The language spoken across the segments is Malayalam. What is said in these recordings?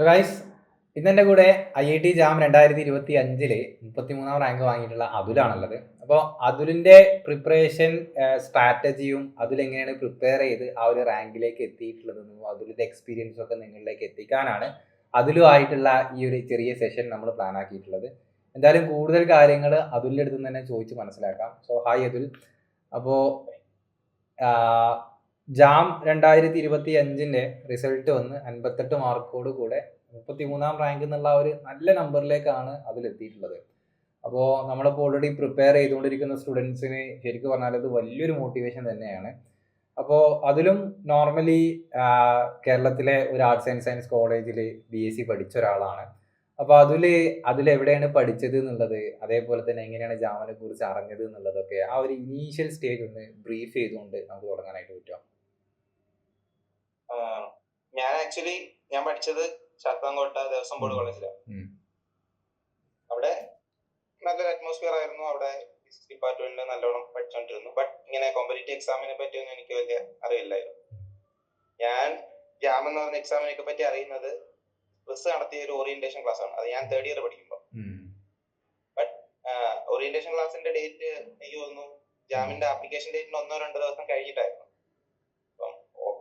ഗൈസ്, ഇന്നെൻ്റെ കൂടെ IIT ജാം 2025 33-ാം റാങ്ക് വാങ്ങിയിട്ടുള്ള അതുലാണുള്ളത്. അപ്പോൾ അതുലിൻ്റെ പ്രിപ്പറേഷൻ സ്ട്രാറ്റജിയും അതിലെങ്ങനെയാണ് പ്രിപ്പയർ ചെയ്ത് ആ ഒരു റാങ്കിലേക്ക് എത്തിയിട്ടുള്ളതെന്നും അതുലിൻ്റെ എക്സ്പീരിയൻസും ഒക്കെ നിങ്ങളിലേക്ക് എത്തിക്കാനാണ് അതുലുമായിട്ടുള്ള ഈ ഒരു ചെറിയ സെഷൻ നമ്മൾ പ്ലാൻ ആക്കിയിട്ടുള്ളത്. എന്തായാലും കൂടുതൽ കാര്യങ്ങൾ അതുലിൻ്റെ അടുത്ത് തന്നെ ചോദിച്ച് മനസ്സിലാക്കാം. So hi Atul. അപ്പോൾ ജാം 2025 റിസൾട്ട് വന്ന് 58 മാർക്കോട് കൂടെ 33-ാം റാങ്ക് എന്നുള്ള ഒരു നല്ല നമ്പറിലേക്കാണ് അതിലെത്തിയിട്ടുള്ളത്. അപ്പോൾ നമ്മളിപ്പോൾ ഓൾറെഡി പ്രിപ്പയർ ചെയ്തുകൊണ്ടിരിക്കുന്ന സ്റ്റുഡൻസിന് ശരിക്കും പറഞ്ഞാൽ അത് വലിയൊരു മോട്ടിവേഷൻ തന്നെയാണ്. അപ്പോൾ അതിലും നോർമലി കേരളത്തിലെ ഒരു ആർട്സ് ആൻഡ് സയൻസ് കോളേജിൽ BSc പഠിച്ച ഒരാളാണ്. അപ്പോൾ അതിലെവിടെയാണ് പഠിച്ചത് എന്നുള്ളത്, അതേപോലെ തന്നെ എങ്ങനെയാണ് ജാമിനെ കുറിച്ച് അറിഞ്ഞത് എന്നുള്ളതൊക്കെ ആ ഒരു ഇനീഷ്യൽ സ്റ്റേജ് ഒന്ന് ബ്രീഫ് ചെയ്തുകൊണ്ട് നമുക്ക് തുടങ്ങാനായിട്ട് പറ്റുമോ? ഞാൻ പഠിച്ചത് ശാസ്താംകോട്ട ദേവസ്വം ബോർഡ് കോളേജിലാണ്. അവിടെ നല്ലൊരു അറ്റ്മോസ്ഫിയർ ആയിരുന്നു. അവിടെ ഡിപ്പാർട്ട്മെന്റിൽ നല്ലോണം പഠിച്ചോണ്ടിരുന്നു. ബട്ട് ഇങ്ങനെ കോമ്പറ്റേറ്റീവ് എക്സാമിനെ പറ്റിയൊന്നും എനിക്ക് വലിയ അറിയില്ലായിരുന്നു. ഞാൻ ജാം എന്ന് പറഞ്ഞ എക്സാമിനെ പറ്റി അറിയുന്നത് പ്ലസ് നടത്തിയ ഒരു ഓറിയന്റേഷൻ ക്ലാസ് ആണ്. അത് ഞാൻ 3rd ഇയർ പഠിക്കുമ്പോൾ. ബട്ട് ഓറിയന്റേഷൻ ക്ലാസിന്റെ ഡേറ്റ് എനിക്ക് തോന്നുന്നു ജാമിന്റെ ആപ്ലിക്കേഷൻ ഡേറ്റിന് 1-2 ദിവസം കഴിഞ്ഞിട്ടായിരുന്നു. അപ്പം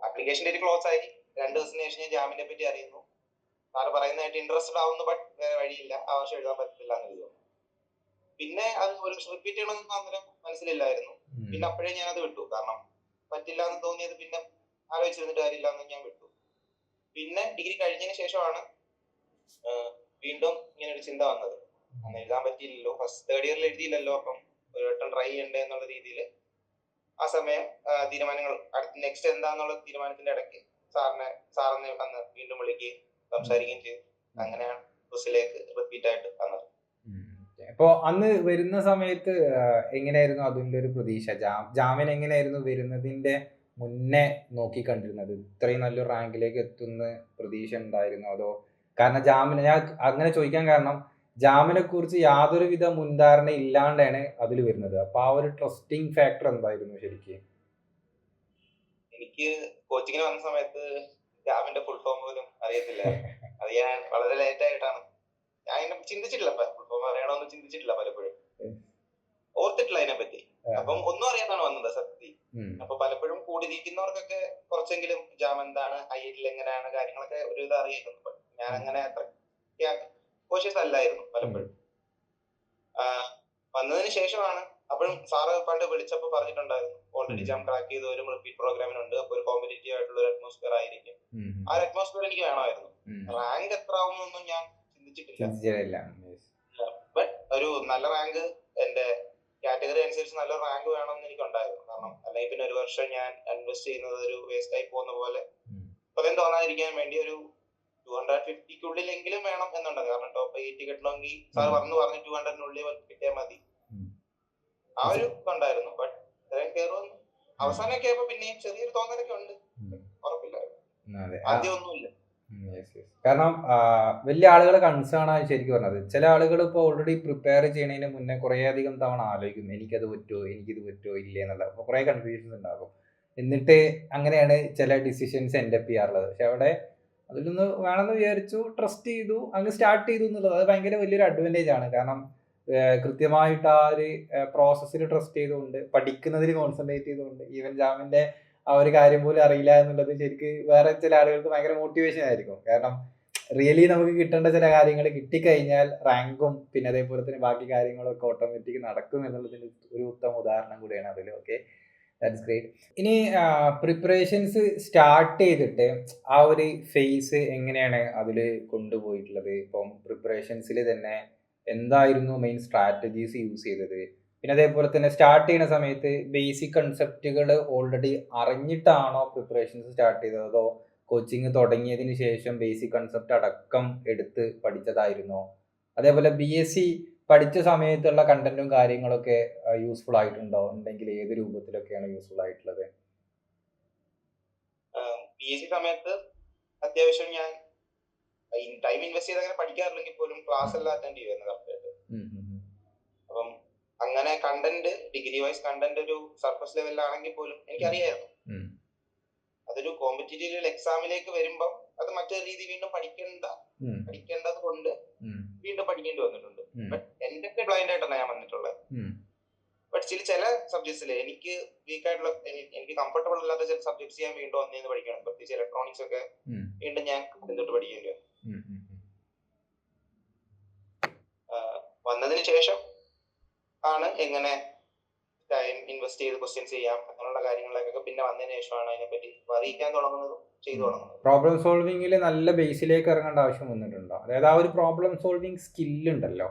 ആപ്ലിക്കേഷൻ ഡേറ്റ് ക്ലോസ് ആയി 2 ദിവസത്തിന് ശേഷം ഞാൻ ജാമിനെ പറ്റി അറിയുന്നു. സാറ് പറയുന്നതായിട്ട് ഇൻട്രസ്റ്റഡ് ആവുന്നു. ബട്ട് വേറെ വഴിയില്ല, ആ വർഷം എഴുതാൻ പറ്റില്ല എന്ന് എഴുതുന്നു. പിന്നെ അത് ഒരു റിപ്പീറ്റ് ചെയ്യണമെന്ന് അന്നേരം മനസ്സിലില്ലായിരുന്നു. പിന്നെ അപ്പോഴേ ഞാനത് വിട്ടു. കാരണം പറ്റില്ല എന്ന് തോന്നിയത് പിന്നെ ആലോചിച്ചിരുന്നിട്ട് കാര്യമില്ല എന്ന് ഞാൻ വിട്ടു. പിന്നെ ഡിഗ്രി കഴിഞ്ഞതിന് ശേഷമാണ് വീണ്ടും ഇങ്ങനെ ഒരു ചിന്ത വന്നത്. അന്ന് എഴുതാൻ പറ്റിയില്ലല്ലോ, ഫസ്റ്റ് 3rd ഇയറിൽ എഴുതിയില്ലല്ലോ, അപ്പം ഒരു വട്ടം ട്രൈ ചെയ്യണ്ടേ എന്നുള്ള രീതിയിൽ ആ സമയം തീരുമാനങ്ങൾ നെക്സ്റ്റ് എന്താന്നുള്ള തീരുമാനത്തിന്റെ ഇടയ്ക്ക് സാറിനെ അന്ന് വീണ്ടും വിളിക്കുകയും സംസാരിക്കുകയും ചെയ്തു. അങ്ങനെയാണ് ബസ്സിലേക്ക് റിപ്പീറ്റ് ആയിട്ട് വന്നത്. അപ്പോൾ അന്ന് വരുന്ന സമയത്ത് എങ്ങനെയായിരുന്നു അതിൻ്റെ ഒരു പ്രതീക്ഷ? ജാമിന് എങ്ങനെയായിരുന്നു വരുന്നതിന്റെ മുന്നേ നോക്കി കണ്ടിരുന്നത്? ഇത്രയും നല്ലൊരു റാങ്കിലേക്ക് എത്തുന്ന പ്രതീക്ഷ ഉണ്ടായിരുന്നു അതോ? കാരണം ജാമിന് ഞാൻ അങ്ങനെ ചോദിക്കാൻ കാരണം ജാമിനെ കുറിച്ച് യാതൊരുവിധ മുൻധാരണ ഇല്ലാണ്ടാണ് അതിൽ വരുന്നത്. അപ്പൊ ആ ഒരു ട്രസ്റ്റിംഗ് ഫാക്ടർ എന്തായിരുന്നു ശരിക്കും? എനിക്ക് കോച്ചിങ്ങിന് വന്ന സമയത്ത് ജാമിന്റെ ഫുൾ ഫോം പോലും അറിയത്തില്ല. അത് ഞാൻ വളരെ ലേറ്റ് ആയിട്ടാണ്, ഞാൻ അതിനെ ചിന്തിച്ചിട്ടില്ല, ഫുൾ ഫോം അറിയണമെന്ന് ചിന്തിച്ചിട്ടില്ല, പലപ്പോഴും ഓർത്തിട്ടില്ല അതിനെ പറ്റി. അപ്പം ഒന്നും അറിയാതാണ് വന്നത് സത്യം. അപ്പൊ പലപ്പോഴും കൂടിയിരിക്കുന്നവർക്കൊക്കെ കുറച്ചെങ്കിലും ജാം എന്താണ്, IIT എങ്ങനെയാണ് കാര്യങ്ങളൊക്കെ ഒരു ഇത് അറിയായിരുന്നു. ഞാൻ അങ്ങനെ അത്ര കോഷ്യസ് അല്ലായിരുന്നു പലപ്പോഴും. വന്നതിന് ശേഷമാണ്, അപ്പോഴും സാറ് പണ്ട് വിളിച്ചപ്പോൾ പറഞ്ഞിട്ടുണ്ടായിരുന്നു ഓൾറെഡി ജാം ക്രാക്ക് ചെയ്ത് ഒരു റിപ്പീറ്റ് പ്രോഗ്രാമിനുണ്ട്, അപ്പൊ ഒരു കോമ്പറ്റേറ്റീവ് ആയിട്ടുള്ള ഒരു അറ്റ്മോസ്ഫിയർ ആയിരിക്കും. ആ ഒരു അറ്റ്മോസ്ഫിയർ എനിക്ക് വേണമായിരുന്നു. റാങ്ക് എത്ര ആവുന്നൊന്നും ഞാൻ ചിന്തിച്ചിട്ടില്ല. ബട്ട് ഒരു നല്ല റാങ്ക്, എന്റെ കാറ്റഗറി അനുസരിച്ച് നല്ല റാങ്ക് വേണമെന്ന് എനിക്കുണ്ടായിരുന്നു. കാരണം അല്ലെങ്കിൽ പിന്നെ ഒരു വർഷം ഞാൻ ഇൻവെസ്റ്റ് ചെയ്യുന്നത് ഒരു വേസ്റ്റ് ആയി പോകുന്ന പോലെ സ്വയം തോന്നാതിരിക്കാൻ വേണ്ടി ഒരു 250-ക്കുള്ളിലെങ്കിലും വേണം എന്നുണ്ടായിരുന്നു. കാരണം ടോപ്പ് 80 കിട്ടണമെങ്കിൽ സാർ പറഞ്ഞു 200-നുള്ളിൽ കിട്ടിയാൽ മതി, ആ ഒരു ഇതുണ്ടായിരുന്നു. ബട്ട് ഇത്രയും കയറുമെന്ന് അവസാനമൊക്കെ ആയപ്പോ പിന്നെയും ചെറിയൊരു തോന്നലൊക്കെ ഉണ്ട്. ഉറപ്പില്ലായിരുന്നു, ആദ്യം ഒന്നുമില്ല. കാരണം വലിയ ആളുകളെ കൺസേൺ ആയി ശരിക്കും പറഞ്ഞത്. ചില ആളുകൾ ഇപ്പോൾ ഓൾറെഡി പ്രിപ്പയർ ചെയ്യുന്നതിന് മുന്നേ കുറേ അധികം തവണ ആലോചിക്കുന്നു, എനിക്കത് പറ്റുമോ, എനിക്കിത് പറ്റുമോ ഇല്ലേ എന്നുള്ള. അപ്പോൾ കുറേ കൺഫ്യൂഷൻസ് ഉണ്ടാകും. എന്നിട്ട് അങ്ങനെയാണ് ചില ഡിസിഷൻസ് എൻഡപ്പ് ചെയ്യാറുള്ളത്. പക്ഷെ അവിടെ അതിലൊന്ന് വേണമെന്ന് വിചാരിച്ചു, ട്രസ്റ്റ് ചെയ്തു, അങ്ങ് സ്റ്റാർട്ട് ചെയ്തു എന്നുള്ളത് അത് ഭയങ്കര വലിയൊരു അഡ്വാൻറ്റേജ് ആണ്. കാരണം കൃത്യമായിട്ട് ആ ഒരു പ്രോസസ്സിൽ ട്രസ്റ്റ് ചെയ്തുകൊണ്ട് പഠിക്കുന്നതിൽ കോൺസെൻട്രേറ്റ് ചെയ്തുകൊണ്ട് ഈവൻ ജാമിന്റെ ആ ഒരു കാര്യം പോലും അറിയില്ല എന്നുള്ളത് ശരിക്ക് വേറെ ചില ആളുകൾക്ക് ഭയങ്കര മോട്ടിവേഷൻ ആയിരിക്കും. കാരണം റിയലി നമുക്ക് കിട്ടേണ്ട ചില കാര്യങ്ങൾ കിട്ടിക്കഴിഞ്ഞാൽ റാങ്കും പിന്നെ അതേപോലെ തന്നെ ബാക്കി കാര്യങ്ങളൊക്കെ ഓട്ടോമാറ്റിക് നടക്കും എന്നുള്ളതിന് ഒരു ഉത്തമ ഉദാഹരണം കൂടിയാണ് അതിൽ. Okay, that's great. ഇനി പ്രിപ്പറേഷൻസ് സ്റ്റാർട്ട് ചെയ്തിട്ട് ആ ഒരു ഫേസ് എങ്ങനെയാണ് അതിൽ കൊണ്ടുപോയിട്ടുള്ളത്? ഇപ്പം പ്രിപ്പറേഷൻസിൽ തന്നെ എന്തായിരുന്നു മെയിൻ സ്ട്രാറ്റജീസ് യൂസ് ചെയ്തത്? പിന്നെ അതേപോലെ തന്നെ സ്റ്റാർട്ട് ചെയ്യുന്ന സമയത്ത് ബേസിക് കൺസെപ്റ്റുകൾ ഓൾറെഡി അറിഞ്ഞിട്ടാണോ പ്രിപ്പറേഷൻസ് സ്റ്റാർട്ട് ചെയ്തത്, അതോ കോച്ചിങ് തുടങ്ങിയതിന് ശേഷം ബേസിക് കൺസെപ്റ്റ് അടക്കം എടുത്ത് പഠിച്ചതായിരുന്നോ? അതേപോലെ BSc പഠിച്ച സമയത്തുള്ള കണ്ടന്റും കാര്യങ്ങളൊക്കെ യൂസ്ഫുൾ ആയിട്ടുണ്ടോ? ഉണ്ടെങ്കിൽ ഏത് രൂപത്തിലൊക്കെയാണ് യൂസ്ഫുൾ ആയിട്ടുള്ളത്? BSc സമയത്ത് അത്യാവശ്യം ഞാൻ ടൈം ഇൻവെസ്റ്റ് ചെയ്ത് അങ്ങനെ പഠിക്കാറില്ലെങ്കിൽ പോലും ക്ലാസ് എല്ലാം അറ്റൻഡ് ചെയ്യുമായിരുന്നു കറക്റ്റായിട്ട്. അപ്പം അങ്ങനെ കണ്ടന്റ്, ഡിഗ്രി വൈസ് കണ്ടന്റ് ഒരു സർഫസ് ലെവലിലാണെങ്കിൽ പോലും എനിക്കറിയായിരുന്നു. അതൊരു കോമ്പറ്റേറ്റീവ് എക്സാമിലേക്ക് വരുമ്പം അത് മറ്റൊരു രീതി വീണ്ടും ഉം, പഠിക്കേണ്ടത് കൊണ്ട് ഉം, വീണ്ടും പഠിക്കേണ്ടി വന്നിട്ടുണ്ട്. ഉം, ബട്ട് എന്റെ ബ്ലൈൻഡ് ആയിട്ടാണ് ഞാൻ വന്നിട്ടുള്ളത്. ഉം, ബട്ട് സ്റ്റിൽ ചില സബ്ജക്ട്സിൽ എനിക്ക് വീക്കായിട്ടുള്ള എനിക്ക് കംഫർട്ടബിൾ അല്ലാത്ത ചില സബ്ജക്ട്സ് ഞാൻ വീണ്ടും വന്നിരുന്ന് പഠിക്കണം. പ്രത്യേകിച്ച് ഇലക്ട്രോണിക്സ് ഒക്കെ ഉം, വീണ്ടും ഞാൻ തൊട്ട് പഠിക്കേണ്ടി വന്നു. ഉം, ഉം, ഉം. വന്നതിന് ശേഷം ആണ് എങ്ങനെ ടൈം ഇൻവെസ്റ്റ് ചെയ്ത് ക്വസ്റ്റ്യൻസ് ചെയ്യാം അങ്ങനെയുള്ള കാര്യങ്ങളിലേക്കൊക്കെ പിന്നെ വന്നതിന് ശേഷമാണ് അതിനെപ്പറ്റി അറിയിക്കാൻ തുടങ്ങുന്നതും ചെയ്തു തുടങ്ങുന്നതും. പ്രോബ്ലം സോൾവിങ്ങിൽ നല്ല ബേസിലേക്ക് ഇറങ്ങേണ്ട ആവശ്യം വന്നിട്ടുണ്ടോ? അതായത് ആ ഒരു പ്രോബ്ലം സോൾവിങ് സ്കില്ലുണ്ടല്ലോ,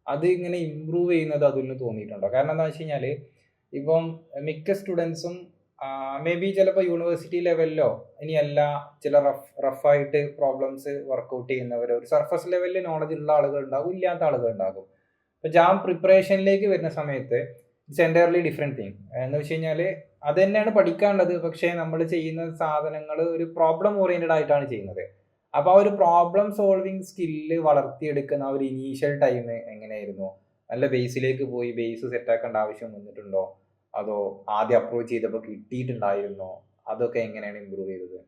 അത് ഇങ്ങനെ ഇമ്പ്രൂവ് ചെയ്യുന്നത് അതിന് തോന്നിയിട്ടുണ്ടോ? കാരണം എന്താ വെച്ച് കഴിഞ്ഞാൽ ഇപ്പം മിക്ക സ്റ്റുഡൻസും മേ ബി ചിലപ്പോൾ യൂണിവേഴ്സിറ്റി ലെവലിലോ ഇനിയല്ല ചില റഫായിട്ട് പ്രോബ്ലംസ് വർക്കൗട്ട് ചെയ്യുന്നവർ ഒരു സർഫസ് ലെവലിൽ നോളജ് ഉള്ള ആളുകൾ ഉണ്ടാകും, ഇല്ലാത്ത ആളുകൾ ഉണ്ടാകും. ഇപ്പോൾ ജാം പ്രിപ്പറേഷനിലേക്ക് വരുന്ന സമയത്ത് ഇറ്റ്സ് എൻറ്റയർലി ഡിഫറെൻറ്റ് തിങ് എന്ന് വെച്ച് കഴിഞ്ഞാൽ അത് തന്നെയാണ് പഠിക്കാനുള്ളത്. പക്ഷേ നമ്മൾ ചെയ്യുന്ന സാധനങ്ങൾ ഒരു പ്രോബ്ലം ഓറിയൻറ്റഡ് ആയിട്ടാണ് ചെയ്യുന്നത്. അപ്പോൾ ആ ഒരു പ്രോബ്ലം സോൾവിങ് സ്കില്ല് വളർത്തിയെടുക്കുന്ന ആ ഒരു ഇനീഷ്യൽ ടൈം എങ്ങനെയായിരുന്നു? നല്ല ബേസിലേക്ക് പോയി ബേസ് സെറ്റാക്കേണ്ട ആവശ്യം വന്നിട്ടുണ്ടോ? അതോ ആദ്യം അപ്രോച്ച് ചെയ്തപ്പോൾ കിട്ടിയിട്ടുണ്ടായിരുന്നോ? അതൊക്കെ എങ്ങനെയാണ് ഇമ്പ്രൂവ് ചെയ്തത്?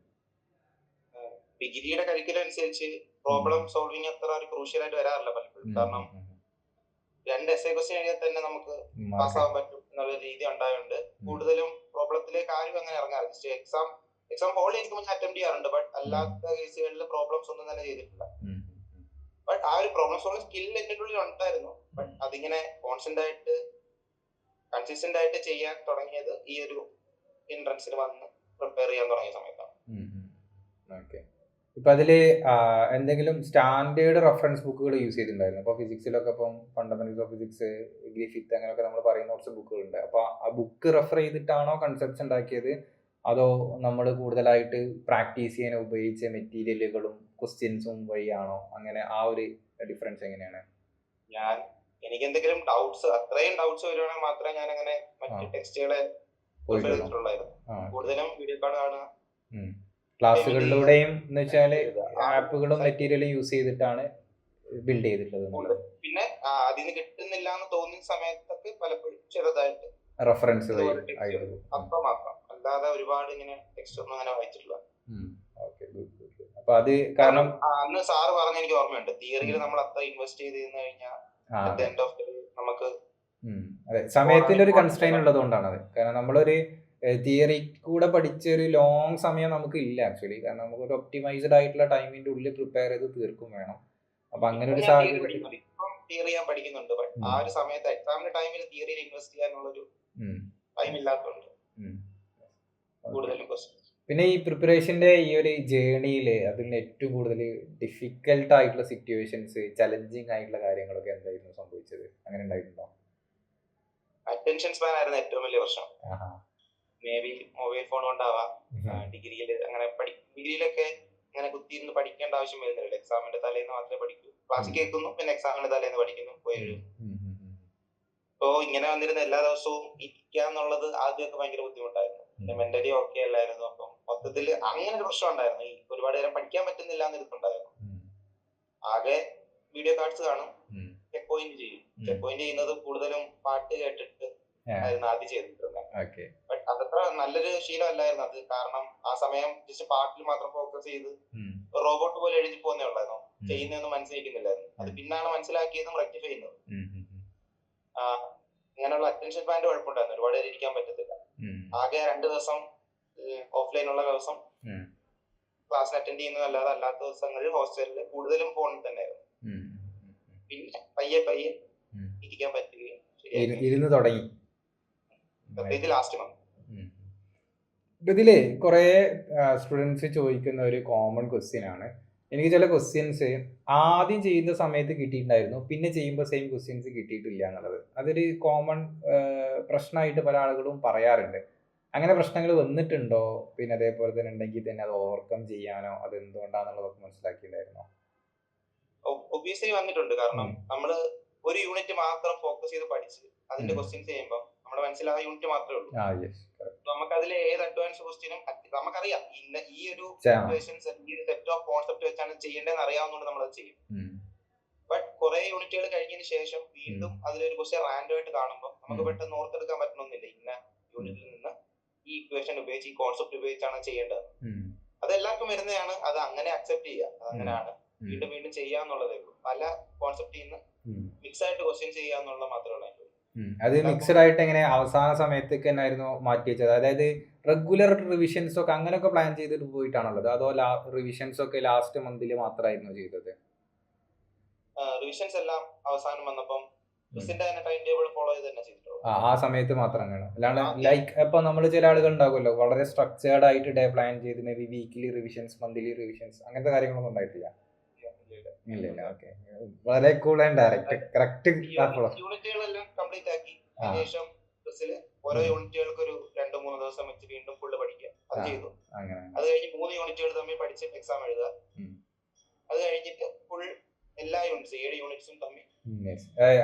ഡിഗ്രിയുടെ കരിക്കുലം അനുസരിച്ച് പ്രോബ്ലം സോൾവിങ് അത്ര ഒരു ക്രൂഷ്യൽ ആയിട്ട് വരാറില്ല പലപ്പോഴും. കാരണം 2 essay ക്വസ്റ്റ്യൻ എഴുതിയാൽ തന്നെ നമുക്ക് പാസ്സാവാൻ പറ്റും എന്നുള്ള രീതി ഉണ്ടായതുകൊണ്ട് കൂടുതലും പ്രോബ്ലത്തിലേക്ക് ആരും അങ്ങനെ ഇറങ്ങാറില്ല. എക്സാം ഹോളിൽ ഇരിക്കുമ്പോൾ ഞാൻ അറ്റംപ്റ്റ് ചെയ്യാറുണ്ട്. ബട്ട് അല്ലാത്ത കേസുകളിൽ പ്രോബ്ലംസ് ഒന്നും തന്നെ ചെയ്തിട്ടില്ല. ബട്ട് ആ ഒരു പ്രോബ്ലം സോൾവിങ് സ്കിൽ എന്റെ ഉള്ളിൽ ഉണ്ടായിരുന്നു. ബട്ട് അതിങ്ങനെ കൺസിസ്റ്റന്റ് ആയിട്ട് ചെയ്യാൻ തുടങ്ങിയത് ഈ ഒരു എൻട്രൻസിന് വന്ന് പ്രിപ്പയർ ചെയ്യാൻ തുടങ്ങിയ സമയത്താണ്. ഓക്കെ. ഇപ്പം അതിൽ എന്തെങ്കിലും സ്റ്റാൻഡേർഡ് റെഫറൻസ് ബുക്കുകൾ യൂസ് ചെയ്തിട്ടുണ്ടായിരുന്നു? അപ്പോൾ ഫിസിക്സിലൊക്കെ ഇപ്പം ഫണ്ടമെന്റൽസ് ഓഫ് ഫിസിക്സ്, ഗ്രിഫിത്ത് അങ്ങനെയൊക്കെ നമ്മൾ പറയുന്ന കുറച്ച് ബുക്കുകളുണ്ട്. അപ്പോൾ ആ ബുക്ക് റെഫർ ചെയ്തിട്ടാണോ കൺസെപ്റ്റ്സ് ഉണ്ടാക്കിയത്, അതോ നമ്മൾ കൂടുതലായിട്ട് പ്രാക്ടീസ് ചെയ്യാൻ ഉപയോഗിച്ച മെറ്റീരിയലുകളും ക്വസ്റ്റ്യൻസും വഴിയാണോ? അങ്ങനെ ആ ഒരു ഡിഫറൻസ് എങ്ങനെയാണ്? എനിക്ക് എന്തെങ്കിലും അത്രയും ഡൗട്ട്സ് വരുവാണെങ്കിൽ മാത്രമേ ഞാൻ അങ്ങനെ മറ്റു ടെക്സ്റ്റുകളെ കൂടുതലും വീഡിയോ കാർഡ് കാണുക. ക്ലാസ്സുകളിലൂടെയും എന്ന് വെച്ചാൽ ആപ്പുകളും മെറ്റീരിയലും യൂസ് ചെയ്തിട്ടാണ് ബിൽഡ് ചെയ്തിട്ടുള്ളത്. പിന്നെ അതിന് കിട്ടുന്നില്ല എന്ന് തോന്നുന്ന സമയത്തൊക്കെ പലപ്പോഴും ചെറുതായിട്ട് റെഫറൻസ് അപ്പൊ മാത്രം, അല്ലാതെ ഒരുപാട് ഇങ്ങനെ ടെക്സ്റ്റ് ഒന്നും അങ്ങനെ വായിച്ചിട്ടില്ല. അപ്പൊ അത് കാരണം അന്ന് സാറ് പറഞ്ഞ എനിക്ക് ഓർമ്മയുണ്ട്, തിയറിയിൽ നമ്മൾ അത്ര ഇൻവെസ്റ്റ് ചെയ്ത് കഴിഞ്ഞാൽ നമുക്ക് അതെ, സമയത്തിന്റെ ഒരു കൺസ്ട്രെയിൻ ഉള്ളത് കൊണ്ടാണത്. കാരണം നമ്മളൊരു തിയറി കൂടെ പഠിച്ച ഒരു ലോങ് സമയം നമുക്ക് ഇല്ല ആക്ച്വലി. കാരണം നമുക്ക് ഒരു ഒപ്റ്റിമൈസ്ഡ് ആയിട്ടുള്ള ടൈമിന്റെ ഉള്ളിൽ പ്രിപ്പയർ ചെയ്ത് തീർക്കും വേണം. അപ്പൊ അങ്ങനെ ഒരു സാഹചര്യത്തിൽ തിയറി ഞാൻ പഠിക്കുന്നുണ്ട്. ആ ഒരു സമയത്ത് എക്സാമിന്റെ ടൈമിൽ തിയറിയിൽ ഇൻവെസ്റ്റ് ചെയ്യാനുള്ളൊരു ടൈം ഇല്ലാത്തതുകൊണ്ട് കൂടുതലും ക്വസ്റ്റ്യൻസ്. പിന്നെ ഈ പ്രിപ്പറേഷന്റെ ഈ ഒരു ജേർണിയിൽ അതിന് ഏറ്റവും കൂടുതൽ ഡിഫിക്കൽട്ട് ആയിട്ടുള്ള സിറ്റുവേഷൻസ്, ചലഞ്ചിങ് ആയിട്ടുള്ള കാര്യങ്ങളൊക്കെ എന്തായിരുന്നു സംഭവിച്ചത്? അങ്ങനെ ഉണ്ടായിട്ടുണ്ടോ? അറ്റൻഷൻ സ്പാൻ ആയിരുന്നു ഏറ്റവും വലിയ പ്രശ്നം. മേ ബി മൊബൈൽ ഫോൺ കൊണ്ടാവാം. ഡിഗ്രിയിലൊക്കെ അങ്ങനെ കുത്തിയിരുന്ന് പഠിക്കേണ്ട ആവശ്യം വരുന്നില്ല. എക്സാമിന്റെ തലേന്ന് മാത്രമേ പഠിക്കൂ. ക്ലാസ്സിൽ കേൾക്കുന്നു, പിന്നെ എക്സാമിന്റെ തലേന്ന് പഠിക്കുന്നു, പോയി വരും. അപ്പോ ഇങ്ങനെ വന്നിരുന്ന എല്ലാ ദിവസവും ഇരിക്കാന്നുള്ളത് ആദ്യമൊക്കെ ഭയങ്കര ബുദ്ധിമുട്ടായിരുന്നു. മെന്റലി ഓക്കെ അല്ലായിരുന്നു. അപ്പം മൊത്തത്തിൽ അങ്ങനെ ഒരു പ്രശ്നം ഉണ്ടായിരുന്നു. ഈ ഒരുപാട് നേരം പഠിക്കാൻ പറ്റുന്നില്ല എന്നിരിപ്പുണ്ടായിരുന്നു. ആകെ വീഡിയോ കാർഡ്സ് കാണും, ചെക്ക് പോയിന്റ് ചെയ്യും. ചെക്ക് പോയിന്റ് ചെയ്യുന്നത് കൂടുതലും പാട്ട് കേട്ടിട്ട് ആയിരുന്നു ആദ്യം ചെയ്തിട്ടുള്ളത്. ബട്ട് അതത്ര നല്ലൊരു ശീലം അല്ലായിരുന്നു അത്. കാരണം ആ സമയം ജസ്റ്റ് പാട്ടിൽ മാത്രം ഫോക്കസ് ചെയ്ത് റോബോട്ട് പോലെ എഴുതി പോകുന്നേ ഉള്ളായിരുന്നു. ചെയ്യുന്നതൊന്നും മനസ്സിലാക്കുന്നില്ലായിരുന്നു. അത് പിന്നാണ് മനസ്സിലാക്കിയതും റെക്ടിഫൈ ചെയ്യുന്നത്. ഇങ്ങനെയുള്ള അറ്റൻഷൻ സ്പാന്റെ കുഴപ്പമുണ്ടായിരുന്നു. ഒരുപാട് നേരം ഇരിക്കാൻ പറ്റത്തില്ല. ആകെ 2 ദിവസം ഓഫ്ലൈൻ ഉള്ള ദിവസം ക്ലാസ്സിന് അറ്റൻഡ് ചെയ്യുന്നതല്ലാതെ അല്ലാത്ത ദിവസങ്ങളിൽ ഹോസ്റ്റലിൽ കൂടുതലും ഫോണിൽ തന്നെയായിരുന്നു. പിന്നെ പയ്യെ ഇരിക്കാൻ പറ്റുകയും ഇരുന്ന് തുടങ്ങി. ലാസ്റ്റ് മന്ത് ഇതില് കുറെ സ്റ്റുഡൻസ് ചോദിക്കുന്ന ഒരു കോമൺ ക്വസ്റ്റ്യൻ ആണ്. എനിക്ക് ചില ക്വസ്റ്റ്യൻസ് ആദ്യം ചെയ്യുന്ന സമയത്ത് കിട്ടിയിട്ടുണ്ടായിരുന്നു, പിന്നെ ചെയ്യുമ്പോൾ സെയിം ക്വസ്റ്റ്യൻസ് കിട്ടിയിട്ടില്ല എന്നുള്ളത്. അതൊരു കോമൺ പ്രശ്നമായിട്ട് പല ആളുകളും പറയാറുണ്ട്. അങ്ങനെ പ്രശ്നങ്ങൾ വന്നിട്ടുണ്ടോ? പിന്നെ അതേപോലെ തന്നെ ഉണ്ടെങ്കിൽ തന്നെ അത് ഓവർകം ചെയ്യാനോ അത് എന്തുകൊണ്ടാണെന്നുള്ളതൊക്കെ മനസ്സിലാക്കിയിട്ടുണ്ടായിരുന്നോ? ഒബ്വിയസ്ലി വന്നിട്ടുണ്ട്. കാരണം നമ്മള് ഒരു യൂണിറ്റ് മാത്രം ഫോക്കസ് ചെയ്ത് പഠിച്ച് അതിന്റെ ക്വസ്റ്റ്യൻസ് ചെയ്യുമ്പോൾ നമ്മുടെ മനസ്സിൽ ആ യൂണിറ്റ് മാത്രമേ ഉള്ളൂ. നമുക്ക് അതിലെ ഏത് അഡ്വാൻസ് ക്വസ്റ്റ്യനും നമുക്കറിയാം. ഈ ഒരു സെറ്റ് ഓഫ് കോൺസെപ്റ്റ് വെച്ചാണ് ചെയ്യേണ്ടതെന്ന് അറിയാവുന്നതുകൊണ്ട് നമ്മൾ അത് ചെയ്യും. ബട്ട് കുറെ യൂണിറ്റുകൾ കഴിഞ്ഞതിന് ശേഷം വീണ്ടും അതിലൊരു ക്വസ്റ്റ്യൻ റാൻഡം ആയിട്ട് കാണുമ്പോൾ നമുക്ക് പെട്ടെന്ന് ഓർത്തെടുക്കാൻ പറ്റണമെന്നില്ല. ഇന്ന യൂണിറ്റിൽ നിന്ന് ഈ ഇക്വേഷൻ ഉപയോഗിച്ച് ഈ കോൺസെപ്റ്റ് ഉപയോഗിച്ചാണ് ചെയ്യേണ്ടത്. അത് എല്ലാവർക്കും വരുന്നതാണ്. അത് അങ്ങനെ അക്സെപ്റ്റ് ചെയ്യുക, അത് അങ്ങനെയാണ്, വീണ്ടും വീണ്ടും ചെയ്യാന്നുള്ളതേ ഉള്ളൂ. പല കോൺസെപ്റ്റിൽ നിന്ന് മിക്സ് ആയിട്ട് ക്വസ്റ്റ്യൻ ചെയ്യാന്നുള്ള മാത്രമേ ഉള്ളൂ. അത് മിക്സഡ് ആയിട്ട് എങ്ങനെ അവസാന സമയത്തേക്ക് തന്നെ ആയിരുന്നു മാറ്റി വെച്ചത്? അതായത് റെഗുലർ റിവിഷൻസ് ഒക്കെ അങ്ങനെയൊക്കെ പ്ലാൻ ചെയ്തിട്ട് പോയിട്ടാണുള്ളത്, അതോ റിവിഷൻസ് ഒക്കെ ലാസ്റ്റ് മന്തിൽ മാത്രമായിരുന്നു ചെയ്തത്? റിവിഷൻസ് എല്ലാം അവസാനം വന്നപ്പം ക്വിസിന്റെ തന്നെ ടൈം ടേബിൾ ഫോളോ ചെയ്ത് തന്നെ ചെയ്തിട്ടുള്ളൂ. ആ സമയത്ത് മാത്രമാണ്. അല്ലാണ്ട് ലൈക്ക് ഇപ്പൊ നമ്മൾ ചില ആളുകൾ ഉണ്ടാകുമല്ലോ വളരെ സ്ട്രക്ചേർഡ് ആയിട്ട് ഡേ പ്ലാൻ ചെയ്ത് may be weekly revisions, monthly revisions, അങ്ങനത്തെ കാര്യങ്ങളൊന്നും ഉണ്ടായിട്ടില്ല. ഇല്ല. ഓക്കെ, വളരെ കൂൾ ആൻഡ് ഡയറക്റ്റ്, കറക്റ്റ്. യൂണിറ്റുകളെല്ലാം കംപ്ലീറ്റ് ആക്കി ശേഷം ക്വിസില് ഓരോ യൂണിറ്റുകൾക്ക് ഒരു 2-3 ദിവസം വെച്ച് വീണ്ടും ഫുള്ള് പഠിക്കുക, അത് ചെയ്തു. അത് കഴിഞ്ഞ് 3 യൂണിറ്റുകൾ തമ്മിൽ പഠിച്ച് എക്സാം എഴുതുക. അത് കഴിഞ്ഞിട്ട് ഫുൾ എല്ലാ യൂണിറ്റ്സും 7 യൂണിറ്റ്സും തമ്മിൽ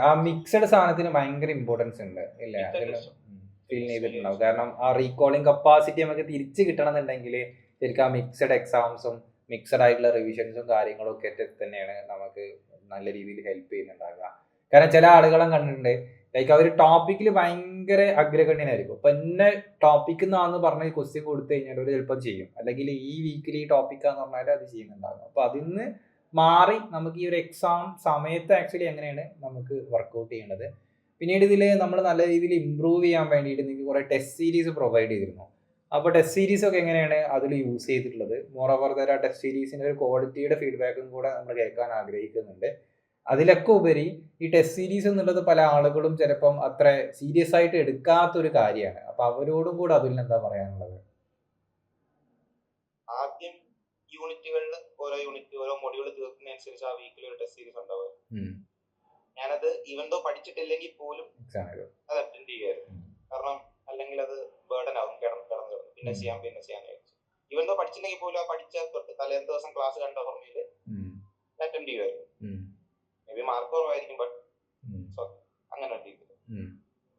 ആ മിക്സഡ് സാധനത്തിന് ഭയങ്കര ഇമ്പോർട്ടൻസ് ഉണ്ട് ഇല്ല? ഫീൽ ചെയ്തിട്ടുണ്ടാവും. കാരണം ആ റീകോളിംഗ് കപ്പാസിറ്റി നമുക്ക് തിരിച്ച് കിട്ടണം എന്നുണ്ടെങ്കിൽ ശരിക്കും ആ മിക്സഡ് എക്സാംസും മിക്സഡ് ആയിട്ടുള്ള റിവിഷൻസും കാര്യങ്ങളും ഒക്കെ തന്നെയാണ് നമുക്ക് നല്ല രീതിയിൽ ഹെൽപ്പ് ചെയ്യുന്നുണ്ടാകുക. കാരണം ചില ആളുകളെ കണ്ടിട്ടുണ്ട്, ലൈക്ക് അവർ ടോപ്പിക്കിൽ ഭയങ്കര അഗ്രഗണ്യനായിരിക്കും. അപ്പൊ എന്നെ ടോപ്പിക് എന്നാന്ന് പറഞ്ഞ് ക്വസ്റ്റ്യൻ കൊടുത്തു കഴിഞ്ഞാൽ അവർ ചിലപ്പോൾ ചെയ്യും, അല്ലെങ്കിൽ ഈ വീക്കിൽ ഈ ടോപ്പിക്കാന്ന് പറഞ്ഞാൽ അത് ചെയ്യുന്നുണ്ടാകും. അപ്പൊ അതിന്ന് മാറി നമുക്ക് ഈ ഒരു എക്സാം സമയത്ത് ആക്ച്വലി എങ്ങനെയാണ് നമുക്ക് വർക്കൗട്ട് ചെയ്യേണ്ടത്. പിന്നീട് ഇതിൽ നമ്മൾ നല്ല രീതിയിൽ ഇമ്പ്രൂവ് ചെയ്യാൻ വേണ്ടിയിട്ട് നിങ്ങൾക്ക് കുറേ ടെസ്റ്റ് സീരീസ് പ്രൊവൈഡ് ചെയ്തിരുന്നു. അപ്പോൾ ടെസ്റ്റ് സീരീസ് ഒക്കെ എങ്ങനെയാണ് അതിൽ യൂസ് ചെയ്തിട്ടുള്ളത്? മോർ ഓവർ ദ ടെസ്റ്റ് സീരീസിൻ്റെ ഒരു ക്വാളിറ്റിയുടെ ഫീഡ്ബാക്കും കൂടെ നമ്മൾ കേൾക്കാൻ ആഗ്രഹിക്കുന്നുണ്ട്. അതിലൊക്കെ ഉപരി ഈ ടെസ്റ്റ് സീരീസ് എന്നുള്ളത് പല ആളുകളും ചിലപ്പം അത്ര സീരിയസ് ആയിട്ട് എടുക്കാത്തൊരു കാര്യമാണ്. അപ്പൊ അവരോടും കൂടെ അതിൽ എന്താ പറയാനുള്ളത്? ആദ്യം യൂണിറ്റുകളിൽ ഓരോ മൊഡ്യൂൾ തീർക്കുന്നതനുസരിച്ച് ആ വീക്കിൽ ഒരു ടെസ്റ്റ് സീരീസ് ഉണ്ടാവും. ഞാനത് ഈവൻ ദോ പഠിച്ചിട്ടില്ലെങ്കിൽ പോലും അത് അറ്റൻഡ് ചെയ്യുമായിരുന്നു. കാരണം അല്ലെങ്കിൽ അത് ബേർഡൻ ആവും, കിടന്ന് പിന്നെ ചെയ്യാൻ ഈവൻ ദോ പഠിച്ചില്ലെങ്കിൽ പോലും ആ പഠിച്ച തൊട്ട് തലേന്ന് ദിവസം ക്ലാസ് കണ്ട ഓർമ്മയിൽ അറ്റൻഡ് ചെയ്യുമായിരുന്നു. മേ ബി മാർക്ക് കുറവായിരിക്കും, ബട്ട് അങ്ങനെ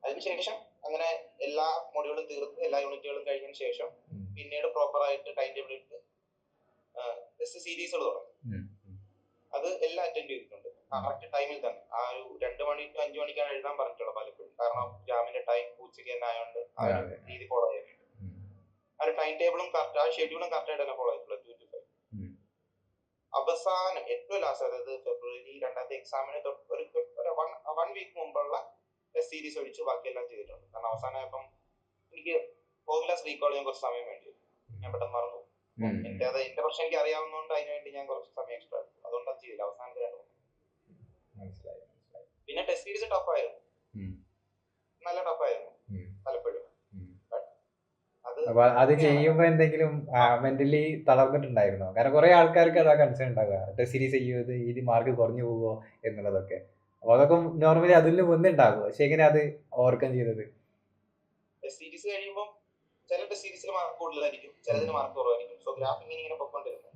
അതിനുശേഷം അങ്ങനെ എല്ലാ മൊഡ്യൂളും തീർത്ത് എല്ലാ യൂണിറ്റുകളും കഴിഞ്ഞതിന് ശേഷം പിന്നീട് പ്രോപ്പർ ആയിട്ട് ടൈം ടേബിൾ ഇട്ട് ടെസ്റ്റ് സീരീസുകൾ തുടങ്ങി. അത് എല്ലാം അറ്റൻഡ് ചെയ്തിട്ടുണ്ട് കറക്റ്റ് ടൈമിൽ തന്നെ. ആ ഒരു 2 മണി to 5 മണിക്കാണ് എഴുതാൻ പറഞ്ഞിട്ടുള്ളത് പലപ്പോഴും. കാരണം ജാമിന്റെ ടൈം ഉച്ചയ്ക്ക് തന്നെ ആയതുകൊണ്ട് ആ ഒരു രീതി ഫോളോ ചെയ്യാൻ ആ ഒരു ടൈം ടേബിളും കറക്റ്റ്, ആ ഷെഡ്യൂളും കറക്റ്റ് ആയിട്ട് തന്നെ ഫോളോ ചെയ്തിട്ടുള്ളത് 2 to 5. അവസാനം ഏറ്റവും ലാസ്റ്റ്, അതായത് ഫെബ്രുവരി 2ാമത്തെ എക്സാമിന് ഒരു 1 വീക്ക് മുമ്പുള്ള ടെസ്റ്റ് സീരീസ് ഒഴിച്ച് ബാക്കിയെല്ലാം ചെയ്തിട്ടുണ്ട്. കാരണം അവസാനമായപ്പം എനിക്ക് ഫോർമുലാസ് റീകോൾ ചെയ്യാൻ കുറച്ച് സമയം വേണ്ടി വരും. ഞാൻ പെട്ടെന്ന് മറന്നു. എന്റെ പ്രശ്നം എനിക്ക് അറിയാവുന്നതുകൊണ്ട് അതിനുവേണ്ടി ഞാൻ കുറച്ച് സമയം എക്സ്ട്രാ എടുത്തു. അതുകൊണ്ട് അത് ചെയ്തില്ല അവസാനത്തെ 2 പിന്നെ ടെസ്റ്റ് സീരീസ് ടഫായിരുന്നു, നല്ല ടഫായിരുന്നു പലപ്പോഴും. അപ്പൊ അത് ചെയ്യുമ്പോ എന്തെങ്കിലും മെന്റലി തളർന്നിട്ടുണ്ടായിരുന്നോ? കാരണം കുറെ ആൾക്കാർക്ക് അതാ കൺസേൺ ഉണ്ടാവുക, ടെസ്റ്റ് സീരീസ് ചെയ്യുന്നത് ഈ മാർക്ക് കുറഞ്ഞു പോവോ എന്നുള്ളതൊക്കെ. അപ്പൊ അതൊക്കെ നോർമലി അതിൽ മുന്നുണ്ടാകുമോ? പക്ഷെ എങ്ങനെ അത് ഓവർകം ചെയ്തത്? ടെസ്റ്റ് സീരീസ് കഴിയുമ്പോൾ ചില ടെസ്റ്റ് സീരീസിൽ മാർക്ക് കൂടുതലായിരിക്കും, ചിലതിന് മാർക്ക് കുറവായിരിക്കും. സോ ഗ്രാഫ് ഇങ്ങനെ പൊക്കോണ്ടിരുന്നു.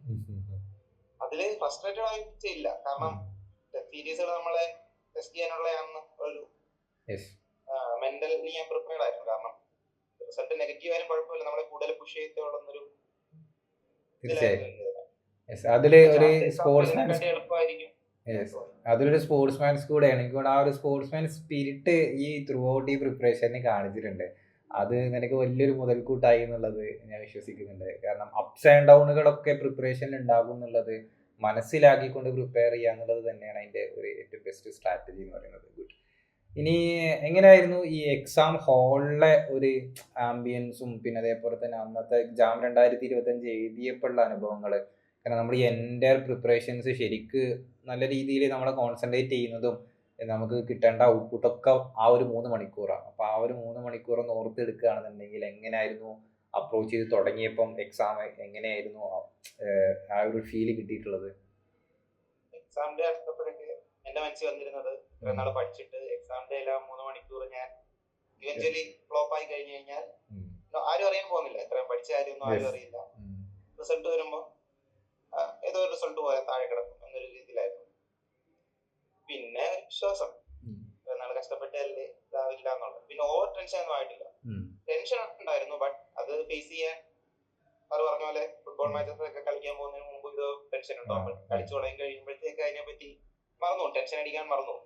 അതില് ഫ്രസ്ട്രേറ്റഡ് ആയിട്ടില്ല, കാരണം ടെസ്റ്റ് സീരീസുകൾ നമ്മളെ ടെസ്റ്റ് ചെയ്യാനുള്ളതാണെന്ന് ഒരു മെന്റലി ഞാൻ പ്രിപ്പയർഡ് ആയിരുന്നു. കാരണം റിസൾട്ട് നെഗറ്റീവ് ആയാലും കുഴപ്പമില്ല, നമ്മളെ കൂടുതൽ പുഷ് ചെയ്തോളുന്നൊരു അതില് ഒരു അതിലൊരു സ്പോർട്സ്മാൻസ് കൂടെയാണ്. എനിക്ക് ആ ഒരു സ്പോർട്സ്മാൻ സ്പിരിറ്റ് ഈ ത്രൂ ഔട്ട് ഈ പ്രിപ്പറേഷന് കാണിച്ചിട്ടുണ്ട്. അത് നിനക്ക് വലിയൊരു മുതൽക്കൂട്ടായി എന്നുള്ളത് ഞാൻ വിശ്വസിക്കുന്നുണ്ട്. കാരണം അപ്സ് ആൻഡ് ഡൗണുകളൊക്കെ പ്രിപ്പറേഷനിൽ ഉണ്ടാകും എന്നുള്ളത് മനസ്സിലാക്കിക്കൊണ്ട് പ്രിപ്പയർ ചെയ്യുക എന്നുള്ളത് തന്നെയാണ് അതിൻ്റെ ഒരു ഏറ്റവും ബെസ്റ്റ് സ്ട്രാറ്റജി എന്ന് പറയുന്നത്. ഗുഡ്. ഇനി എങ്ങനെയായിരുന്നു ഈ എക്സാം ഹാളിലെ ഒരു ആംബിയൻസും പിന്നെ അതേപോലെ തന്നെ അന്നത്തെ എക്സാം 2025 എഴുതിയപ്പോഴുള്ള അനുഭവങ്ങൾ? കാരണം നമ്മൾ ഈ എൻ്റയർ പ്രിപ്പറേഷൻസ് ശരിക്ക് നല്ല രീതിയിൽ നമ്മൾ കോൺസെൻട്രേറ്റ് ചെയ്യുന്നതും നമുക്ക് കിട്ടേണ്ട ഔട്ട്പുട്ടൊക്കെ ആ ഒരു 3 മണിക്കൂറാണ്. അപ്പോൾ ആ ഒരു 3 മണിക്കൂർ ഒന്ന് ഓർത്തെടുക്കുകയാണെന്നുണ്ടെങ്കിൽ എങ്ങനെയായിരുന്നു അപ്രോച്ച് ചെയ്ത് തുടങ്ങിയപ്പം എക്സാം എങ്ങനെയായിരുന്നു ആ ഒരു ഫീല് കിട്ടിയിട്ടുള്ളത്? എക്സാമിന്റെ അടുത്തപ്പോഴൊക്കെ എന്റെ മനസ്സിൽ വന്നിരുന്നത്, നാളെ പഠിച്ചിട്ട് എക്സാമിന്റെ എല്ലാ 3 മണിക്കൂർ ഞാൻ ഇവഞ്ച്വലി ഫ്ലോപ്പ് ആയി കഴിഞ്ഞു കഴിഞ്ഞാൽ ആരും അറിയാൻ പോകുന്നില്ല, എത്രയും പഠിച്ച കാര്യമൊന്നും ആരും അറിയില്ല. റിസൾട്ട് വരുമ്പോൾ ഏതോ ഒരു റിസൾട്ട് പോയാൽ താഴെ കിടക്കും എന്നൊരു രീതിയിലായിരുന്നു. പിന്നെ വിശ്വാസം, നാളെ കഷ്ടപ്പെട്ടല്ലേ ഇതാവില്ല എന്നുള്ളത്. പിന്നെ ഓവർ ടെൻഷൻ ഒന്നും ആയിട്ടില്ല. ടെൻഷൻ ഉണ്ടായിരുന്നു, ബട്ട് അത് ഫേസ് ചെയ്യാൻ അവർ പറഞ്ഞ പോലെ ഫുട്ബോൾ മാച്ചസ് ഒക്കെ കളിക്കാൻ പോകുന്നതിന് മുമ്പ് ഇത് ടെൻഷൻ ഉണ്ടാവും. കളിച്ചു തുടങ്ങി കഴിയുമ്പോഴത്തേക്ക് അതിനെ പറ്റി മറന്നു, ടെൻഷൻ അടിക്കാൻ മറന്നു.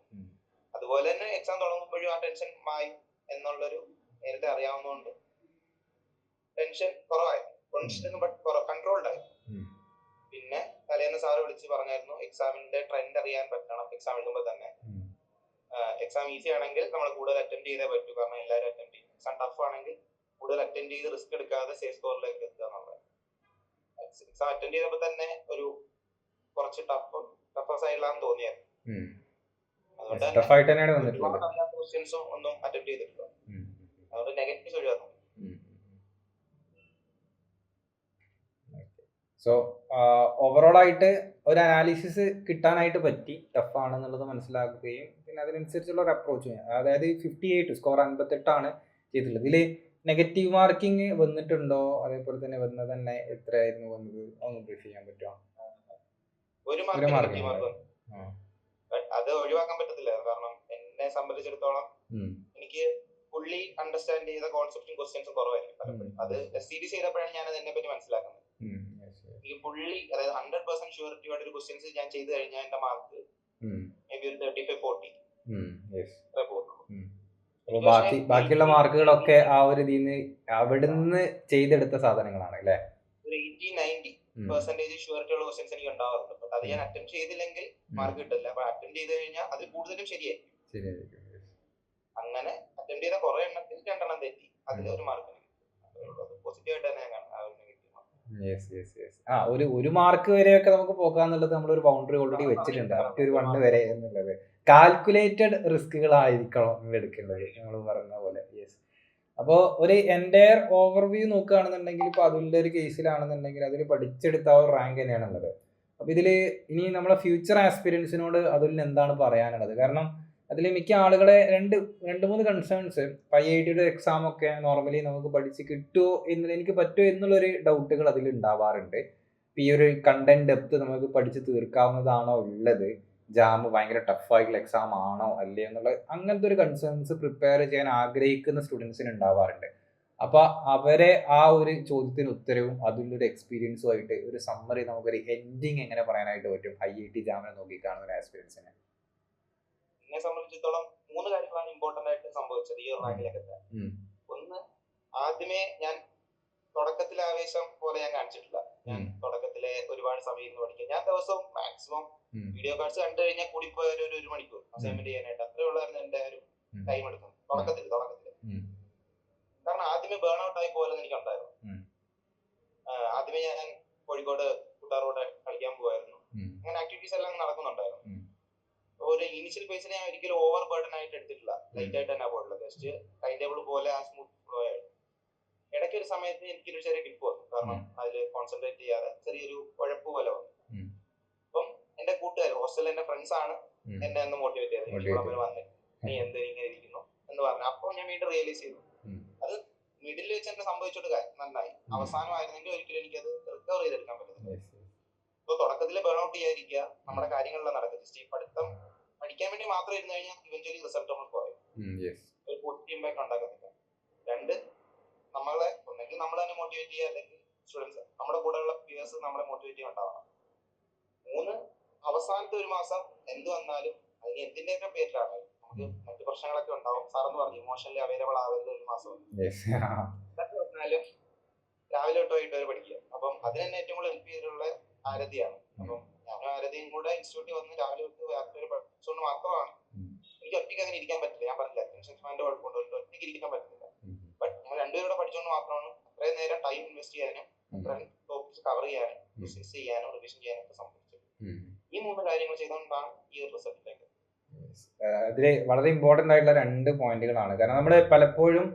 അതുപോലെ തന്നെ എക്സാം തുടങ്ങുമ്പോഴും ആ ടെൻഷൻ മായും എന്നുള്ളൊരു നേരത്തെ അറിയാവുന്നതുകൊണ്ട് ടെൻഷൻ കുറവായിരുന്നു. കൺട്രോൾഡ് ആയി. പിന്നെ തലേന്ന് സാറ് വിളിച്ച് പറഞ്ഞായിരുന്നു എക്സാമിന്റെ ട്രെൻഡ് അറിയാൻ പറ്റണം എക്സാം എഴുതുമ്പോൾ തന്നെ. എക്സാം ഈസി ആണെങ്കിൽ നമ്മൾ കൂടുതൽ അറ്റൻഡ് ചെയ്തേ പറ്റൂ, കാരണം എല്ലാവരും അറ്റൻഡ് ചെയ്യും. എക്സാം ടഫ് ആണെങ്കിൽ കൂടുതൽ അറ്റൻഡ് ചെയ്ത് റിസ്ക് എടുക്കാതെ സേഫ് സ്കോറിലേക്ക് എത്തുക എന്നുള്ളത്. എക്സാം അറ്റൻഡ് ചെയ്തപ്പോൾ തന്നെ ഒരു കുറച്ച് ടഫ് സൈഡിലാണെന്ന് തോന്നിയായിരുന്നു. അതുകൊണ്ട് തന്നെ ഒരുപാട് അറിയാത്ത ക്വസ്റ്റ്യൻസും ഒന്നും അറ്റൻഡ് ചെയ്തിട്ടില്ല. അതുകൊണ്ട് നെഗറ്റീവ്സ് ഒഴിവാക്കും. സോ ഓവറോൾ ആയിട്ട് ഒരു അനാലിസിസ് കിട്ടാനായിട്ട് പറ്റി, ടഫ് ആണെന്നുള്ളത് മനസ്സിലാക്കുകയും പിന്നെ അതിനനുസരിച്ചുള്ള ഒരു അപ്രോച്ച് ചെയ്യാം. അതായത് 58 സ്കോർ 58 ചെയ്തിട്ടുള്ളത്. ഇതിൽ നെഗറ്റീവ് മാർക്കിംഗ് വന്നിട്ടുണ്ടോ, അതേപോലെ തന്നെ വന്നത് തന്നെ എത്രയായിരുന്നു വന്നത്, ഒന്ന് ബ്രീഫ് ചെയ്യാൻ പറ്റുമോ? ഒരു മാർക്ക് അത് ഒഴിവാക്കാൻ പറ്റത്തില്ല, കാരണം എന്നെ സംബന്ധിച്ചിടത്തോളം എനിക്ക് ഫുള്ളി അണ്ടർസ്റ്റാൻഡ് ചെയ്ത കോൺസെപ്റ്റും ക്വസ്റ്റ്യൻസും കുറവായിരിക്കും. അത് സീരീസ് ചെയ്തപ്പോഴാണ് ഞാൻ അതിനെ പറ്റി മനസ്സിലാക്കുന്നത്. ഈ ഫുള്ളി അതായത് 100% ഷുവറിറ്റിയോടെ ഒരു ക്വസ്റ്റ്യൻസ് ഞാൻ ചെയ്ത് കഴിഞ്ഞാൽ എന്റെ മാർക്ക് മേ ബി ഒരു 35-40 ബാക്കിയുള്ള മാർക്കുകളൊക്കെ ആ ഒരു അവിടുന്ന് ചെയ്തെടുത്ത സാധനങ്ങളാണ് അല്ലേ. ഒരു 80-90% ഷുവറിറ്റി ഉള്ള ക്വസ്റ്റ്യൻസ് എനിക്ക് ഉണ്ടാവാറുണ്ട്. ബട്ട് അത് ഞാൻ അറ്റൻഡ് ചെയ്തില്ലെങ്കിൽ മാർക്ക് കിട്ടില്ല. അപ്പൊ അറ്റൻഡ് ചെയ്ത് കഴിഞ്ഞാൽ അതിൽ കൂടുതലും ശരിയായിരിക്കും. അങ്ങനെ അറ്റൻഡ് ചെയ്ത കുറെ എണ്ണത്തിൽ 2 എണ്ണം തെറ്റി, അതിൽ ഒരു മാർക്ക് പോസിറ്റീവ് ആയിട്ട് തന്നെ ഞാൻ ഒരു മാർക്ക് വരെയൊക്കെ നമുക്ക് പോകാന്നുള്ളത് നമ്മളൊരു ബൗണ്ടറി ഓൾറെഡി വെച്ചിട്ടുണ്ട്, അപ് ടു ഒരു 1 വരെ എന്നുള്ളത്. കാൽക്കുലേറ്റഡ് റിസ്കുകളായിരിക്കണം എടുക്കേണ്ടത് നമ്മൾ പറഞ്ഞ പോലെ. യെസ്. അപ്പോൾ ഒരു എൻ്റയർ ഓവർവ്യൂ നോക്കുകയാണെന്നുണ്ടെങ്കിൽ ഇപ്പോൾ അതിൻ്റെ ഒരു കേസിലാണെന്നുണ്ടെങ്കിൽ അതിൽ പഠിച്ചെടുത്ത ആ ഒരു റാങ്ക് തന്നെയാണുള്ളത്. അപ്പോൾ ഇതിൽ ഇനി നമ്മളെ ഫ്യൂച്ചർ ആസ്പിരൻസിനോട് അതിൽ എന്താണ് പറയാനുള്ളത്? കാരണം അതിൽ മിക്ക ആളുകളെ രണ്ട് മൂന്ന് കൺസേൺസ്, IITയുടെ എക്സാം ഒക്കെ നോർമലി നമുക്ക് പഠിച്ച് കിട്ടുമോ എന്നുള്ളത്, എനിക്ക് പറ്റുമോ എന്നുള്ളൊരു ഡൗട്ടുകൾ അതിൽ ഉണ്ടാവാറുണ്ട്. ഈ ഒരു കണ്ടന്റ് ഡെപ്ത് നമുക്ക് പഠിച്ച് തീർക്കാവുന്നതാണോ ഉള്ളത്, ജാം ഭയങ്കര ടഫായിട്ടുള്ള എക്സാം ആണോ അല്ലേ എന്നുള്ള അങ്ങനത്തെ ഒരു കൺസേൺസ് പ്രിപ്പയർ ചെയ്യാൻ ആഗ്രഹിക്കുന്ന സ്റ്റുഡൻസിന് ഉണ്ടാവാറുണ്ട്. അപ്പോൾ അവരെ ആ ഒരു ചോദ്യത്തിന് ഉത്തരവും അതിലൊരു എക്സ്പീരിയൻസും ആയിട്ട് ഒരു സമ്മറി, നമുക്കൊരു എൻഡിങ് എങ്ങനെ പറയാനായിട്ട് പറ്റും IIT ജാമിനെ നോക്കിക്കാണുന്ന ഒരു ആസ്പിരൻസിനെ? എന്നെ സംബന്ധിച്ചിടത്തോളം 3 കാര്യങ്ങളാണ് ഇമ്പോർട്ടന്റ് ആയിട്ട് സംഭവിച്ചത് ഈ ഒരു റാങ്കിലേക്ക് എത്താൻ. ഒന്ന്, ആദ്യമേ ഞാൻ തുടക്കത്തിലെ ആവേശം പോലെ ഞാൻ കാണിച്ചിട്ടില്ല. ഞാൻ തുടക്കത്തിലെ ഒരുപാട് സമയം ഇരുന്ന് പഠിക്കും. ഞാൻ ദിവസവും മാക്സിമം വീഡിയോ കാർഡ്സ് കണ്ടു കഴിഞ്ഞാൽ കൂടിപ്പോയ ഒരു 1 മണിക്കൂർ അസൈൻമെന്റ് ചെയ്യാനായിട്ട് അത്രേ ഉള്ളായിരുന്നു എന്റെ ഒരു ടൈം എടുക്കുന്നത് തുടക്കത്തില്. കാരണം ആദ്യമേ ബേൺ ഔട്ട് ആയി പോലെ എനിക്ക് ഉണ്ടായിരുന്നു. ആദ്യമേ ഞാൻ കോഴിക്കോട് കൂട്ടാറോടെ കളിക്കാൻ പോവായിരുന്നു. അങ്ങനെ ആക്ടിവിറ്റീസ് എല്ലാം നടക്കുന്നുണ്ടായിരുന്നു. ഒരു ഇനിഷ്യൽ ഫേസിൽ ഞാൻ ഒരിക്കലും ഓവർ ബർഡൻ ആയിട്ട് എടുത്തിട്ടില്ല, ലൈറ്റ് ആയിട്ട് തന്നെ പോയിട്ടുള്ളത്. ജസ്റ്റ് ടൈം ടേബിൾ പോലെ ആ സ്മൂത്ത് ഫ്ലോ ആയിരുന്നു. ഇടയ്ക്ക് ഒരു സമയത്ത് എനിക്കൊരു ചെറിയ ടിപ്പ് വന്നു, കാരണം അതിൽ കോൺസെൻട്രേറ്റ് ചെയ്യാതെ ചെറിയൊരു ഉഴപ്പ് പോലെ വന്നു. അപ്പം എന്റെ കൂട്ടുകാർ, ഹോസ്റ്റലിൽ എന്റെ ഫ്രണ്ട്സ് ആണ് എന്നെ ഒന്ന് മോട്ടിവേറ്റ് ചെയ്തത്. വന്നിട്ട് നീ എന്ത് ഇങ്ങനെ ഇരിക്കുന്നു എന്ന് പറഞ്ഞു. അപ്പോൾ ഞാൻ വീണ്ടും റിയലൈസ് ചെയ്തു അത് മിഡിൽ വെച്ച് എന്നെ സംഭവിച്ചിട്ട് നന്നായി. അവസാനമായിരുന്നെങ്കിൽ ഒരിക്കലും എനിക്കത് റിക്കവർ ചെയ്തെടുക്കാൻ പറ്റുന്നില്ല. ഇപ്പൊ തുടക്കത്തില് ബേൺ ഔട്ട് ചെയ്യാതിരിക്കുക, നമ്മുടെ കാര്യങ്ങളെല്ലാം നടക്കും. ജസ്റ്റ് ഈ പഠിക്കാൻ വേണ്ടി മാത്രം ഇരുന്ന് കഴിഞ്ഞാൽ ഇവഞ്ച്വലി റിസൾട്ട് നമ്മൾ കുറയും, ഒരു പോസിറ്റീവ് ഇമ്പാക്ട് ഉണ്ടാക്കുന്നില്ല. 2, നമ്മളെ ഒന്നെങ്കിൽ നമ്മൾ തന്നെ മോട്ടിവേറ്റ് ചെയ്യുക, അല്ലെങ്കിൽ സ്റ്റുഡൻസ് നമ്മുടെ കൂടെയുള്ള പിയേഴ്സ് നമ്മളെ മോട്ടിവേറ്റ് ചെയ്യാൻ ഉണ്ടാവണം. 3, അവസാനത്തെ ഒരു മാസം എന്ത് വന്നാലും അതിന് എന്തിന്റെയൊക്കെ പേരിലാണ്, നമുക്ക് മറ്റു പ്രശ്നങ്ങളൊക്കെ ഉണ്ടാവും. സാറെന്ന് പറഞ്ഞു ഇമോഷണലി അവൈലബിൾ ആവരുത് ഒരു മാസം. വന്നാലും രാവിലെ തൊട്ട് വൈകിട്ട് വരെ പഠിക്കുക. അപ്പം അതിന് തന്നെ ഏറ്റവും കൂടുതൽ ഹെൽപ്പ് ചെയ്തിട്ടുള്ള ആരതിയാണ്. അപ്പം ഞാനും ആരതിയും കൂടെ ഇൻസ്റ്റിറ്റ്യൂട്ടിൽ വന്ന് രാവിലെ തൊട്ട് രാത്രി പഠിച്ചുകൊണ്ട് മാത്രമാണ്. എനിക്ക് ഒറ്റയ്ക്ക് അങ്ങനെ ഇരിക്കാൻ പറ്റില്ല. ഞാൻ പറഞ്ഞില്ല, അറ്റൻഷൻ സ്പാന്റെ കുഴപ്പമുണ്ട്, ഒറ്റയ്ക്ക് ഇരിക്കാൻ പറ്റുന്നില്ല. ബട്ട് ഞങ്ങൾ രണ്ടുപേരുടെ പഠിച്ചുകൊണ്ട് മാത്രമാണ് അത്രയും നേരം ടൈം ഇൻവെസ്റ്റ് ചെയ്യാനും അത്രയും ടോപ്പിക്സ് കവർ ചെയ്യാനും ഡിസ്കസ് ചെയ്യാനും റിവിഷൻ ചെയ്യാനും ഒക്കെ സംഭവിച്ചത്. ഈ 3 കാര്യങ്ങൾ ചെയ്തുകൊണ്ടാണ് ഈ ഒരു റിസൾട്ടിലേക്ക്. അതില് വളരെ ഇമ്പോർട്ടന്റ് ആയിട്ടുള്ള 2 പോയിന്റുകളാണ്. കാരണം നമ്മൾ പലപ്പോഴും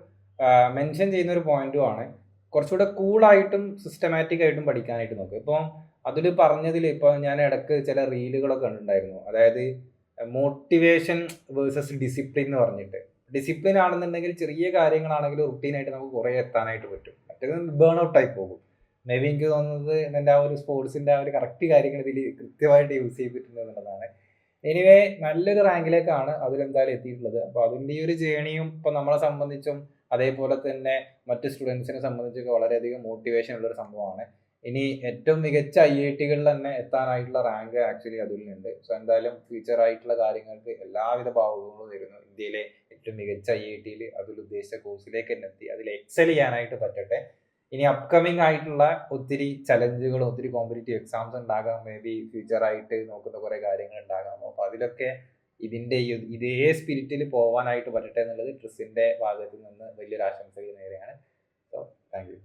മെൻഷൻ ചെയ്യുന്ന ഒരു പോയിന്റുമാണ് കുറച്ചുകൂടെ കൂളായിട്ടും സിസ്റ്റമാറ്റിക് ആയിട്ടും പഠിക്കാനായിട്ട് നോക്കുക. ഇപ്പം അതിൽ പറഞ്ഞതിൽ ഇപ്പോൾ ഞാൻ ഇടയ്ക്ക് ചില റീലുകളൊക്കെ കണ്ടിട്ടുണ്ടായിരുന്നു. അതായത് മോട്ടിവേഷൻ വേഴ്സസ് ഡിസിപ്ലിൻ എന്ന് പറഞ്ഞിട്ട്. ഡിസിപ്ലിൻ ആണെന്നുണ്ടെങ്കിൽ ചെറിയ കാര്യങ്ങളാണെങ്കിലും റുട്ടീനായിട്ട് നമുക്ക് കുറേ എത്താനായിട്ട് പറ്റും. മറ്റേത് ബേൺ ഔട്ടായി പോകും. മേ ബി എനിക്ക് തോന്നുന്നത് എൻ്റെ ആ ഒരു സ്പോർട്സിൻ്റെ ആ ഒരു കറക്റ്റ് കാര്യങ്ങൾ ഇതിൽ കൃത്യമായിട്ട് യൂസ് ചെയ്തിട്ടുണ്ട് എന്നുള്ളതാണ്. എനിവേ നല്ലൊരു റാങ്കിലേക്കാണ് അതിലെന്തായാലും എത്തിയിട്ടുള്ളത്. അപ്പോൾ അതിൻ്റെ ഈ ഒരു ജേണിയും ഇപ്പോൾ നമ്മളെ സംബന്ധിച്ചും അതേപോലെ തന്നെ മറ്റ് സ്റ്റുഡൻസിനെ സംബന്ധിച്ചൊക്കെ വളരെയധികം മോട്ടിവേഷൻ ഉള്ളൊരു സംഭവമാണ്. ഇനി ഏറ്റവും മികച്ച IITകളിൽ തന്നെ എത്താനായിട്ടുള്ള റാങ്ക് ആക്ച്വലി അതിലുണ്ട്. സോ എന്തായാലും ഫ്യൂച്ചർ ആയിട്ടുള്ള കാര്യങ്ങൾക്ക് എല്ലാവിധ ഭാവുകങ്ങളും തരുന്നു. ഇന്ത്യയിലെ ഏറ്റവും മികച്ച IITയിൽ അതിൽ ഉദ്ദേശിച്ച കോഴ്സിലേക്ക് തന്നെ എത്തി അതിൽ എക്സൽ ചെയ്യാനായിട്ട് പറ്റട്ടെ. ഇനി അപ്കമിങ് ആയിട്ടുള്ള ഒത്തിരി ചലഞ്ചുകളും ഒത്തിരി കോമ്പറ്റീറ്റീവ് എക്സാംസ് ഉണ്ടാകാം, മേ ബി ഫ്യൂച്ചറായിട്ട് നോക്കുന്ന കുറേ കാര്യങ്ങൾ ഉണ്ടാകാം. അപ്പോൾ അതിലൊക്കെ ഇതിന്റെ ഇതേ സ്പിരിറ്റിൽ പോകാനായിട്ട് പറ്റട്ടെ എന്നുള്ളത് ട്രിസിന്റെ ഭാഗത്ത് നിന്ന് വലിയൊരു ആശംസകൾ നേരെയാണ്. So thank you.